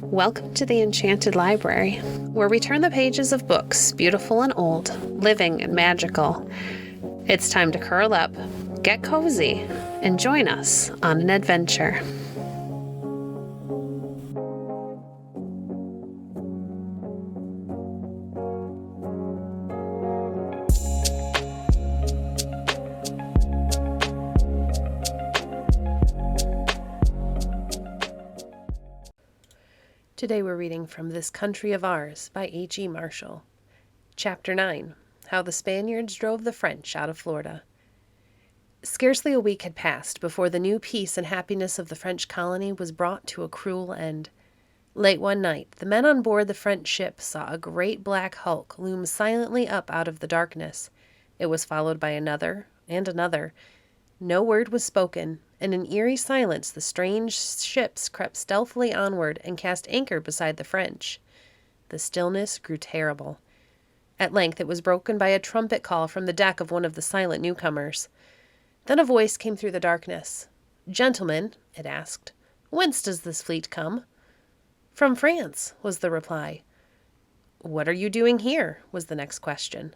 Welcome to the Enchanted Library, where we turn the pages of books, beautiful and old, living and magical. It's time to curl up, get cozy, and join us on an adventure. Today we're reading from This Country of Ours by H.E. Marshall. Chapter 9, How the Spaniards Drove the French Out of Florida. Scarcely a week had passed before the new peace and happiness of the French colony was brought to a cruel end. Late one night, the men on board the French ship saw a great black hulk loom silently up out of the darkness. It was followed by another and another. No word was spoken, and in eerie silence the strange ships crept stealthily onward and cast anchor beside the French. The stillness grew terrible. At length it was broken by a trumpet call from the deck of one of the silent newcomers. Then a voice came through the darkness. "Gentlemen," it asked, "whence does this fleet come?" "From France," was the reply. "What are you doing here?" was the next question.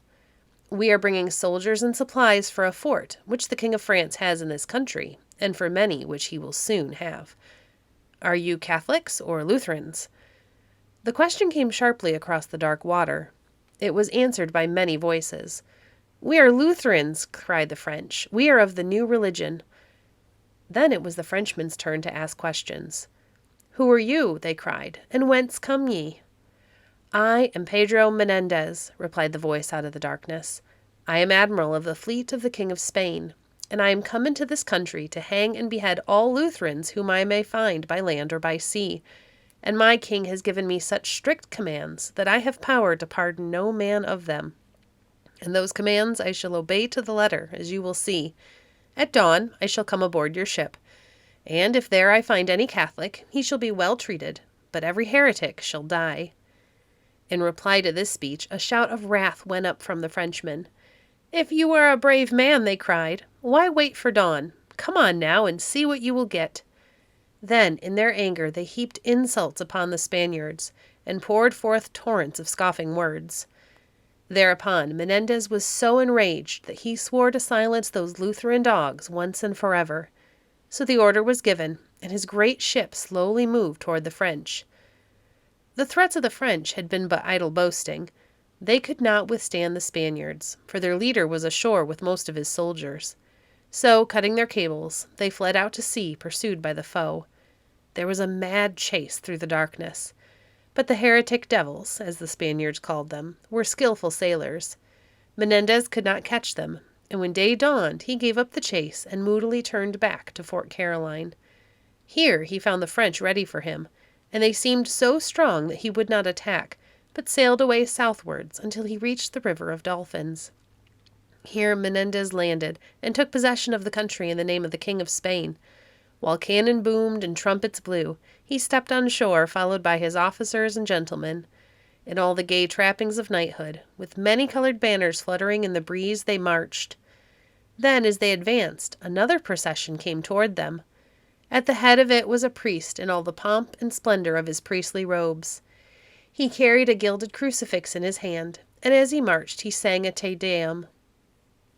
"We are bringing soldiers and supplies for a fort which the King of France has in this country, and for many which he will soon have." "Are you Catholics or Lutherans?" The question came sharply across the dark water. It was answered by many voices. "We are Lutherans," cried the French. "We are of the new religion." Then it was the Frenchmen's turn to ask questions. "Who are you?" they cried, "and whence come ye?" "I am Pedro Menendez," replied the voice out of the darkness. "I am admiral of the fleet of the King of Spain, and I am come into this country to hang and behead all Lutherans whom I may find by land or by sea. And my king has given me such strict commands that I have power to pardon no man of them. And those commands I shall obey to the letter, as you will see. At dawn I shall come aboard your ship, and if there I find any Catholic, he shall be well treated, but every heretic shall die." In reply to this speech, a shout of wrath went up from the Frenchmen. "If you are a brave man," they cried, "why wait for dawn? Come on now and see what you will get." Then, in their anger, they heaped insults upon the Spaniards, and poured forth torrents of scoffing words. Thereupon, Menendez was so enraged that he swore to silence those Lutheran dogs once and forever. So the order was given, and his great ship slowly moved toward the French. The threats of the French had been but idle boasting. They could not withstand the Spaniards, for their leader was ashore with most of his soldiers. So, cutting their cables, they fled out to sea, pursued by the foe. There was a mad chase through the darkness. But the heretic devils, as the Spaniards called them, were skillful sailors. Menendez could not catch them, and when day dawned, he gave up the chase and moodily turned back to Fort Caroline. Here he found the French ready for him, and they seemed so strong that he would not attack, but sailed away southwards until he reached the River of Dolphins. Here Menendez landed and took possession of the country in the name of the King of Spain. While cannon boomed and trumpets blew, he stepped on shore, followed by his officers and gentlemen. In all the gay trappings of knighthood, with many-colored banners fluttering in the breeze, they marched. Then, as they advanced, another procession came toward them. At the head of it was a priest in all the pomp and splendor of his priestly robes. He carried a gilded crucifix in his hand, and as he marched he sang a Te Deum.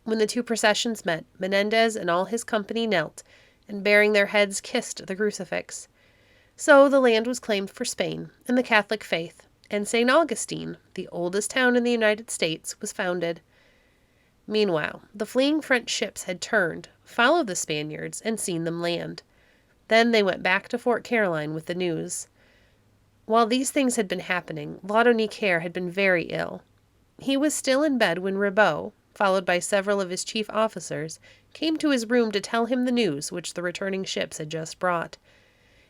When the two processions met, Menendez and all his company knelt, and bearing their heads kissed the crucifix. So the land was claimed for Spain and the Catholic faith, and St. Augustine, the oldest town in the United States, was founded. Meanwhile, the fleeing French ships had turned, followed the Spaniards, and seen them land. Then they went back to Fort Caroline with the news. While these things had been happening, Laudonnière had been very ill. He was still in bed when Ribault, followed by several of his chief officers, came to his room to tell him the news which the returning ships had just brought.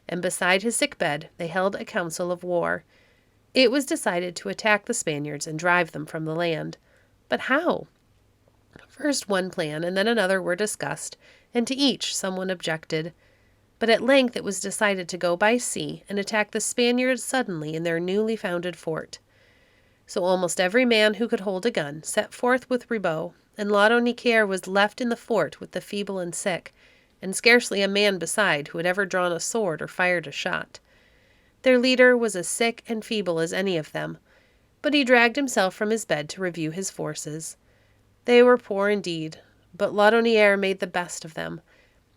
And beside his sick bed they held a council of war. It was decided to attack the Spaniards and drive them from the land. But how? First one plan and then another were discussed, and to each someone objected. But at length it was decided to go by sea and attack the Spaniards suddenly in their newly founded fort. So almost every man who could hold a gun set forth with Ribault, and Laudonnière was left in the fort with the feeble and sick, and scarcely a man beside who had ever drawn a sword or fired a shot. Their leader was as sick and feeble as any of them, but he dragged himself from his bed to review his forces. They were poor indeed, but Laudonnière made the best of them.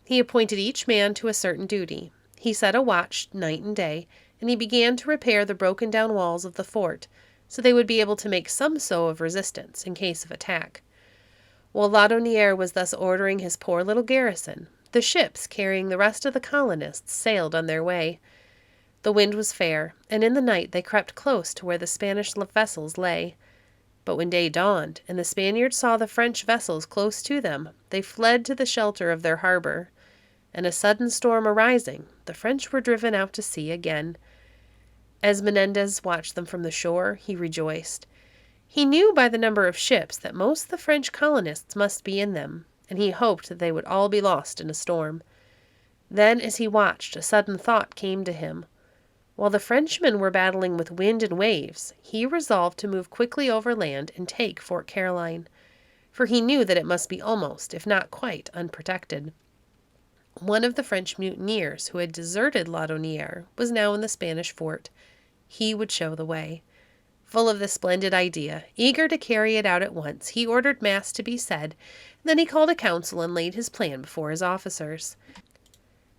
He appointed each man to a certain duty. He set a watch night and day, and he began to repair the broken-down walls of the fort, so they would be able to make some show of resistance in case of attack. While Laudonnière was thus ordering his poor little garrison, the ships carrying the rest of the colonists sailed on their way. The wind was fair, and in the night they crept close to where the Spanish vessels lay. But when day dawned, and the Spaniards saw the French vessels close to them, they fled to the shelter of their harbor. And a sudden storm arising, the French were driven out to sea again. As Menendez watched them from the shore, he rejoiced. He knew by the number of ships that most of the French colonists must be in them, and he hoped that they would all be lost in a storm. Then, as he watched, a sudden thought came to him. While the Frenchmen were battling with wind and waves, he resolved to move quickly overland and take Fort Caroline, for he knew that it must be almost, if not quite, unprotected. One of the French mutineers who had deserted Laudonnière was now in the Spanish fort. He would show the way. Full of this splendid idea, eager to carry it out at once, he ordered mass to be said, then he called a council and laid his plan before his officers.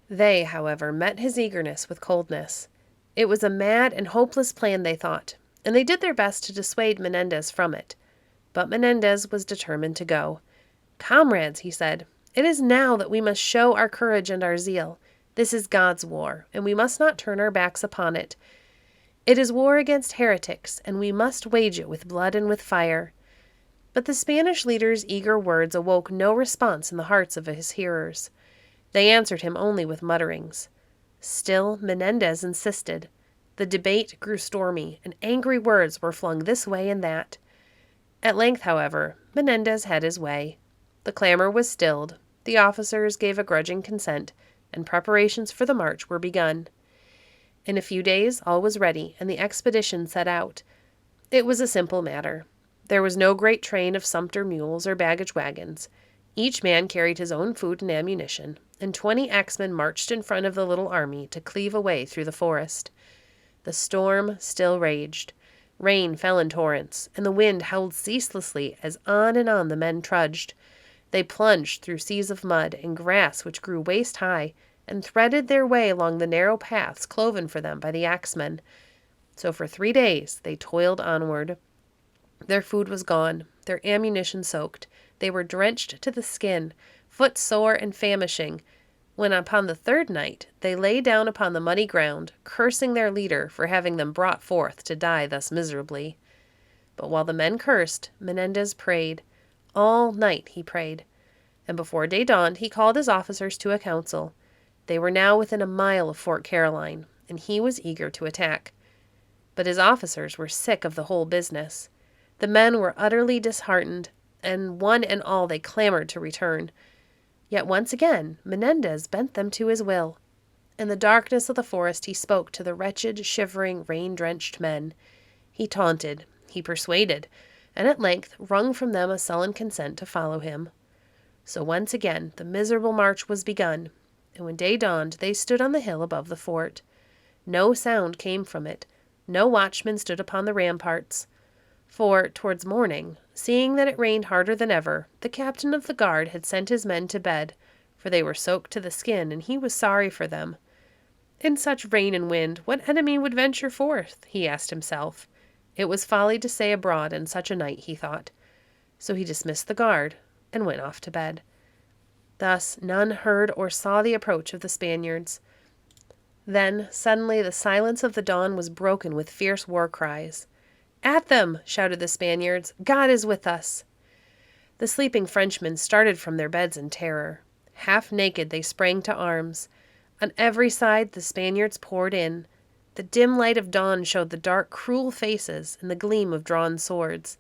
They, however, met his eagerness with coldness. It was a mad and hopeless plan, they thought, and they did their best to dissuade Menendez from it. But Menendez was determined to go. "Comrades," he said, "it is now that we must show our courage and our zeal. This is God's war, and we must not turn our backs upon it. It is war against heretics, and we must wage it with blood and with fire." But the Spanish leader's eager words awoke no response in the hearts of his hearers. They answered him only with mutterings. Still, Menendez insisted. The debate grew stormy, and angry words were flung this way and that. At length, however, Menendez had his way. The clamor was stilled, the officers gave a grudging consent, and preparations for the march were begun. In a few days all was ready, and the expedition set out. It was a simple matter. There was no great train of sumpter mules or baggage wagons. Each man carried his own food and ammunition, and 20 axemen marched in front of the little army to cleave a way through the forest. The storm still raged. Rain fell in torrents, and the wind howled ceaselessly as on and on the men trudged. They plunged through seas of mud and grass which grew waist-high, and threaded their way along the narrow paths cloven for them by the axemen. So for 3 days they toiled onward. Their food was gone, their ammunition soaked. They were drenched to the skin, footsore and famishing, when upon the 3rd night they lay down upon the muddy ground, cursing their leader for having them brought forth to die thus miserably. But while the men cursed, Menendez prayed. All night he prayed, and before day dawned he called his officers to a council. They were now within a mile of Fort Caroline, and he was eager to attack. But his officers were sick of the whole business. The men were utterly disheartened, and one and all they clamored to return. Yet once again Menendez bent them to his will. In the darkness of the forest he spoke to the wretched, shivering, rain-drenched men. He taunted, he persuaded, and at length wrung from them a sullen consent to follow him. So once again the miserable march was begun, and when day dawned they stood on the hill above the fort. No sound came from it. No watchman stood upon the ramparts. For, towards morning, seeing that it rained harder than ever, the captain of the guard had sent his men to bed, for they were soaked to the skin, and he was sorry for them. In such rain and wind, what enemy would venture forth? He asked himself. It was folly to stay abroad in such a night, he thought. So he dismissed the guard and went off to bed. Thus none heard or saw the approach of the Spaniards. Then, suddenly, the silence of the dawn was broken with fierce war cries. "At them!" shouted the Spaniards. "God is with us!" The sleeping Frenchmen started from their beds in terror. Half naked, they sprang to arms. On every side the Spaniards poured in. The dim light of dawn showed the dark, cruel faces and the gleam of drawn swords.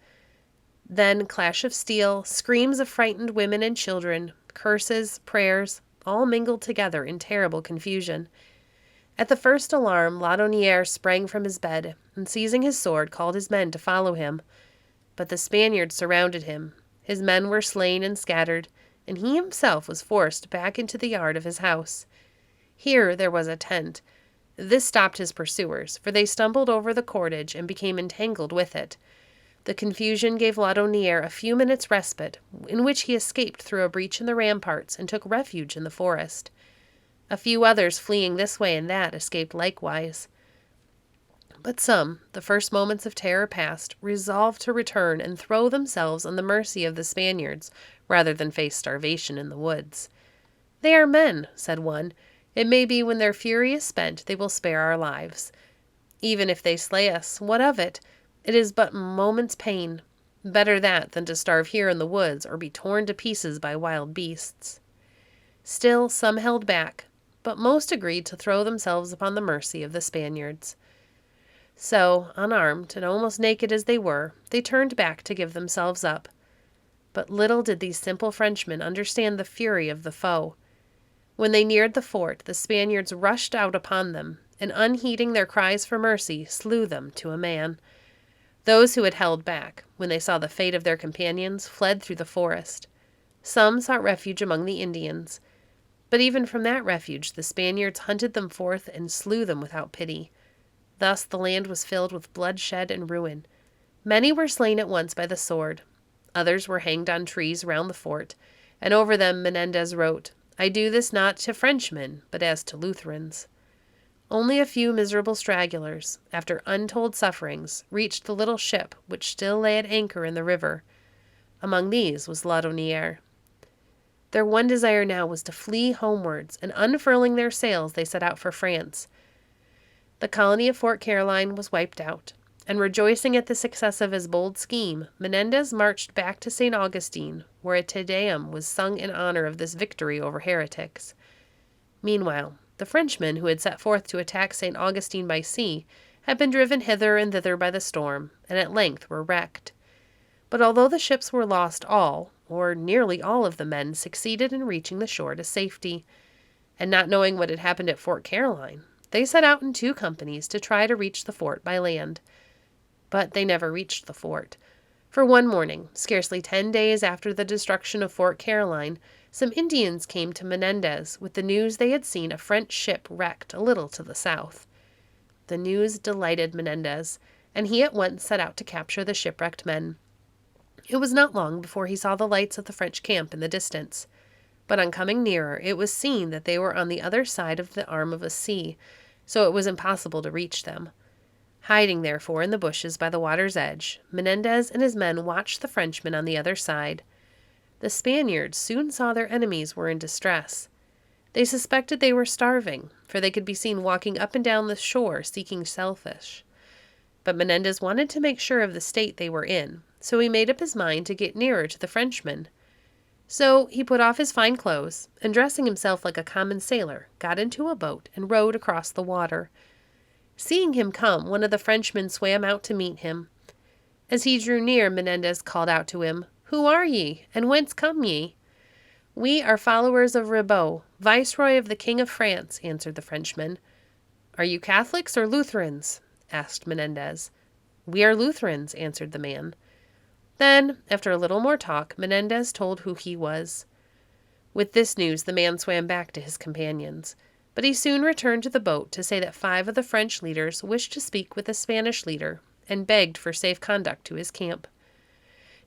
Then clash of steel, screams of frightened women and children, curses, prayers, all mingled together in terrible confusion. At the first alarm, Laudonnière sprang from his bed, and seizing his sword, called his men to follow him. But the Spaniards surrounded him. His men were slain and scattered, and he himself was forced back into the yard of his house. Here there was a tent, This stopped his pursuers, for they stumbled over the cordage and became entangled with it. The confusion gave Laudonnière a few minutes' respite, in which he escaped through a breach in the ramparts and took refuge in the forest. A few others fleeing this way and that escaped likewise. But some, the first moments of terror past, resolved to return and throw themselves on the mercy of the Spaniards rather than face starvation in the woods. "They are men," said one. "It may be when their fury is spent they will spare our lives. Even if they slay us, what of it? It is but moment's pain. Better that than to starve here in the woods or be torn to pieces by wild beasts." Still some held back, but most agreed to throw themselves upon the mercy of the Spaniards. So, unarmed and almost naked as they were, they turned back to give themselves up. But little did these simple Frenchmen understand the fury of the foe. When they neared the fort, the Spaniards rushed out upon them, and unheeding their cries for mercy, slew them to a man. Those who had held back, when they saw the fate of their companions, fled through the forest. Some sought refuge among the Indians. But even from that refuge the Spaniards hunted them forth and slew them without pity. Thus the land was filled with bloodshed and ruin. Many were slain at once by the sword. Others were hanged on trees round the fort, and over them Menendez wrote, "I do this not to Frenchmen, but as to Lutherans." Only a few miserable stragglers, after untold sufferings, reached the little ship which still lay at anchor in the river. Among these was Laudonnière. Their one desire now was to flee homewards, and unfurling their sails they set out for France. The colony of Fort Caroline was wiped out, and rejoicing at the success of his bold scheme, Menendez marched back to St. Augustine, where a Te Deum was sung in honor of this victory over heretics. Meanwhile, the Frenchmen who had set forth to attack St. Augustine by sea had been driven hither and thither by the storm, and at length were wrecked. But although the ships were lost, all, or nearly all of the men succeeded in reaching the shore to safety. And not knowing what had happened at Fort Caroline, they set out in 2 companies to try to reach the fort by land. But they never reached the fort. For one morning, scarcely 10 days after the destruction of Fort Caroline, some Indians came to Menendez with the news they had seen a French ship wrecked a little to the south. The news delighted Menendez, and he at once set out to capture the shipwrecked men. It was not long before he saw the lights of the French camp in the distance. But on coming nearer, it was seen that they were on the other side of the arm of a sea, so it was impossible to reach them. Hiding, therefore, in the bushes by the water's edge, Menendez and his men watched the Frenchmen on the other side. The Spaniards soon saw their enemies were in distress. They suspected they were starving, for they could be seen walking up and down the shore seeking shellfish. But Menendez wanted to make sure of the state they were in, so he made up his mind to get nearer to the Frenchmen. So he put off his fine clothes, and dressing himself like a common sailor, got into a boat and rowed across the water. Seeing him come, one of the Frenchmen swam out to meet him. As he drew near, Menendez called out to him, "Who are ye, and whence come ye?" "We are followers of Ribault, Viceroy of the King of France," answered the Frenchman. "Are you Catholics or Lutherans?" asked Menendez. "We are Lutherans," answered the man. Then, after a little more talk, Menendez told who he was. With this news the man swam back to his companions, but he soon returned to the boat to say that 5 of the French leaders wished to speak with the Spanish leader, and begged for safe conduct to his camp.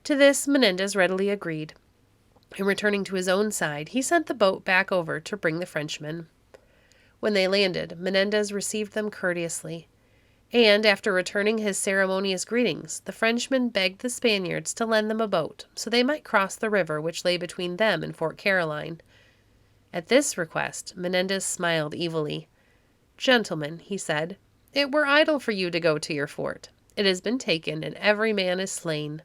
To this Menendez readily agreed, and returning to his own side, he sent the boat back over to bring the Frenchmen. When they landed, Menendez received them courteously, and, after returning his ceremonious greetings, the Frenchmen begged the Spaniards to lend them a boat, so they might cross the river which lay between them and Fort Caroline. At this request, Menendez smiled evilly. "Gentlemen," he said, "it were idle for you to go to your fort. It has been taken, and every man is slain."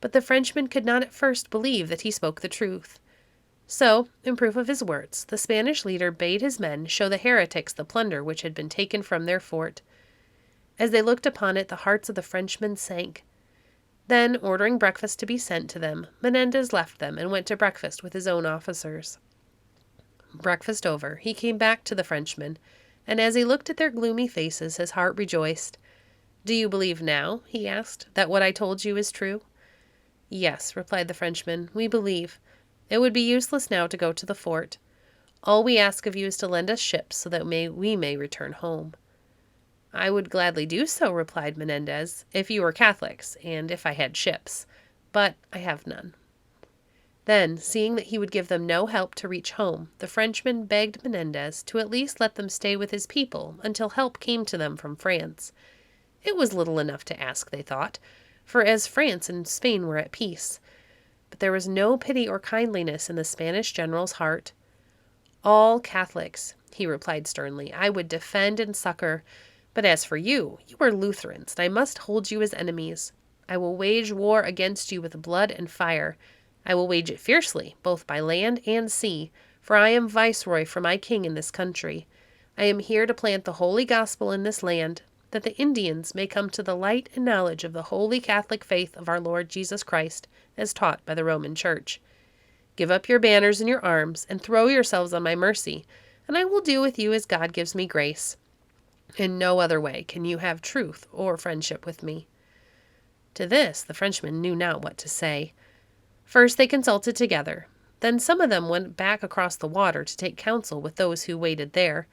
But the Frenchman could not at first believe that he spoke the truth. So, in proof of his words, the Spanish leader bade his men show the heretics the plunder which had been taken from their fort. As they looked upon it, the hearts of the Frenchmen sank. Then, ordering breakfast to be sent to them, Menendez left them and went to breakfast with his own officers. Breakfast over, he came back to the Frenchmen, and as he looked at their gloomy faces, his heart rejoiced. "Do you believe now," he asked, "that what I told you is true?" "Yes," replied the Frenchman, "we believe. It would be useless now to go to the fort. All we ask of you is to lend us ships so that we may return home." "I would gladly do so," replied Menendez, "if you were Catholics, and if I had ships. But I have none." Then, seeing that he would give them no help to reach home, the Frenchman begged Menendez to at least let them stay with his people until help came to them from France. It was little enough to ask, they thought, for as France and Spain were at peace. But there was no pity or kindliness in the Spanish general's heart. "All Catholics," he replied sternly, "I would defend and succor. But as for you, you are Lutherans, and I must hold you as enemies. I will wage war against you with blood and fire. I will wage it fiercely, both by land and sea, for I am viceroy for my king in this country. I am here to plant the holy gospel in this land, that the Indians may come to the light and knowledge of the holy Catholic faith of our Lord Jesus Christ, as taught by the Roman Church. Give up your banners and your arms, and throw yourselves on my mercy, and I will do with you as God gives me grace. In no other way can you have truth or friendship with me." To this the Frenchmen knew not what to say. First they consulted together. Then some of them went back across the water to take counsel with those who waited there.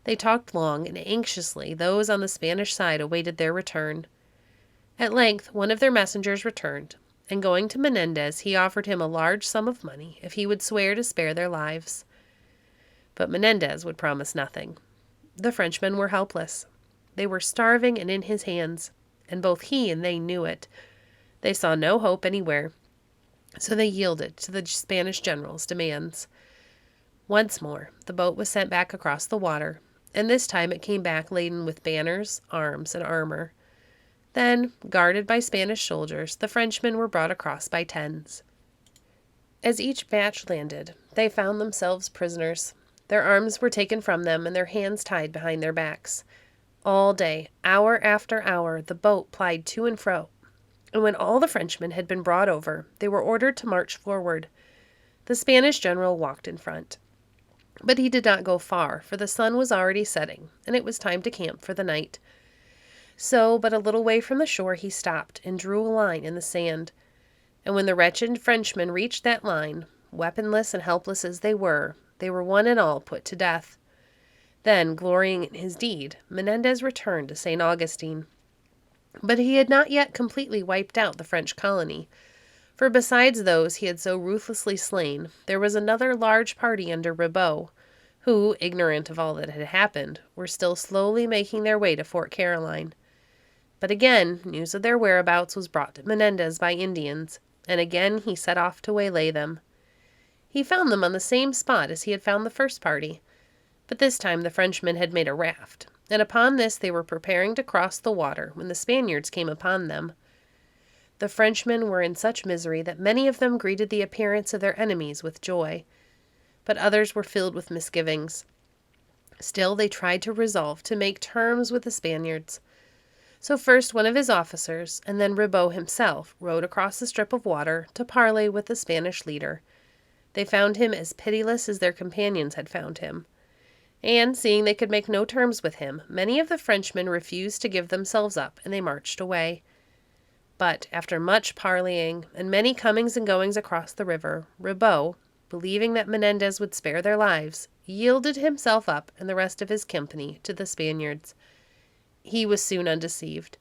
They talked long, and anxiously those on the Spanish side awaited their return. At length one of their messengers returned, and going to Menendez, he offered him a large sum of money if he would swear to spare their lives. But Menendez would promise nothing. The Frenchmen were helpless. They were starving and in his hands, and both he and they knew it. They saw no hope anywhere, so they yielded to the Spanish general's demands. Once more, the boat was sent back across the water, and this time it came back laden with banners, arms, and armor. Then, guarded by Spanish soldiers, the Frenchmen were brought across by tens. As each batch landed, they found themselves prisoners. Their arms were taken from them and their hands tied behind their backs. All day, hour after hour, the boat plied to and fro, and when all the Frenchmen had been brought over, they were ordered to march forward. The Spanish general walked in front. But he did not go far, for the sun was already setting, and it was time to camp for the night. So, but a little way from the shore, he stopped and drew a line in the sand. And when the wretched Frenchmen reached that line, weaponless and helpless as they were one and all put to death. Then, glorying in his deed, Menendez returned to St. Augustine. But he had not yet completely wiped out the French colony, for besides those he had so ruthlessly slain, there was another large party under Ribault, who, ignorant of all that had happened, were still slowly making their way to Fort Caroline. But again news of their whereabouts was brought to Menendez by Indians, and again he set off to waylay them. He found them on the same spot as he had found the first party, but this time the Frenchmen had made a raft, and upon this they were preparing to cross the water when the Spaniards came upon them. The Frenchmen were in such misery that many of them greeted the appearance of their enemies with joy, but others were filled with misgivings. Still they tried to resolve to make terms with the Spaniards. So first one of his officers, and then Ribault himself, rowed across the strip of water to parley with the Spanish leader. They found him as pitiless as their companions had found him. And, seeing they could make no terms with him, many of the Frenchmen refused to give themselves up, and they marched away. But, after much parleying, and many comings and goings across the river, Ribault, believing that Menendez would spare their lives, yielded himself up and the rest of his company to the Spaniards. He was soon undeceived,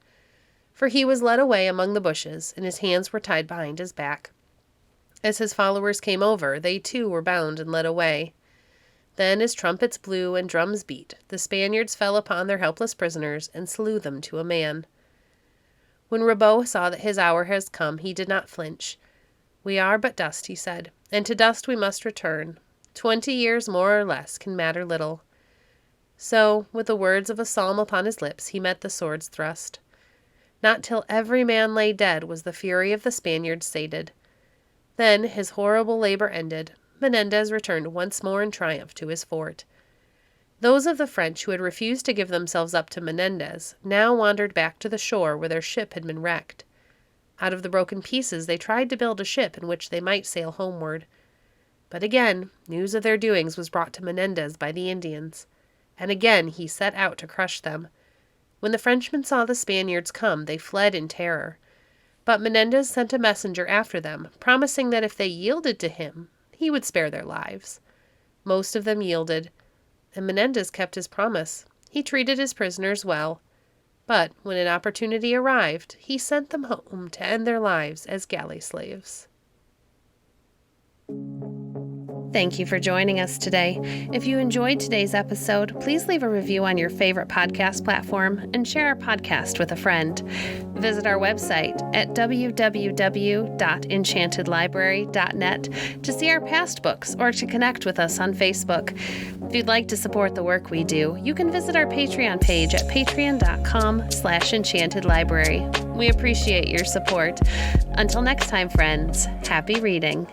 for he was led away among the bushes, and his hands were tied behind his back. As his followers came over, they too were bound and led away. Then, as trumpets blew and drums beat, the Spaniards fell upon their helpless prisoners and slew them to a man. When Ribault saw that his hour has come, he did not flinch. "We are but dust," he said, "and to dust we must return. 20 years more or less can matter little." So, with the words of a psalm upon his lips, he met the sword's thrust. Not till every man lay dead was the fury of the Spaniards sated. Then, his horrible labor ended, Menendez returned once more in triumph to his fort. Those of the French who had refused to give themselves up to Menendez now wandered back to the shore where their ship had been wrecked. Out of the broken pieces they tried to build a ship in which they might sail homeward. But again news of their doings was brought to Menendez by the Indians, and again he set out to crush them. When the Frenchmen saw the Spaniards come, they fled in terror. But Menendez sent a messenger after them, promising that if they yielded to him, he would spare their lives. Most of them yielded, and Menendez kept his promise. He treated his prisoners well, but when an opportunity arrived, he sent them home to end their lives as galley slaves. Thank you for joining us today. If you enjoyed today's episode, please leave a review on your favorite podcast platform and share our podcast with a friend. Visit our website at www.enchantedlibrary.net to see our past books or to connect with us on Facebook. If you'd like to support the work we do, you can visit our Patreon page at patreon.com/enchantedlibrary. We appreciate your support. Until next time, friends, happy reading.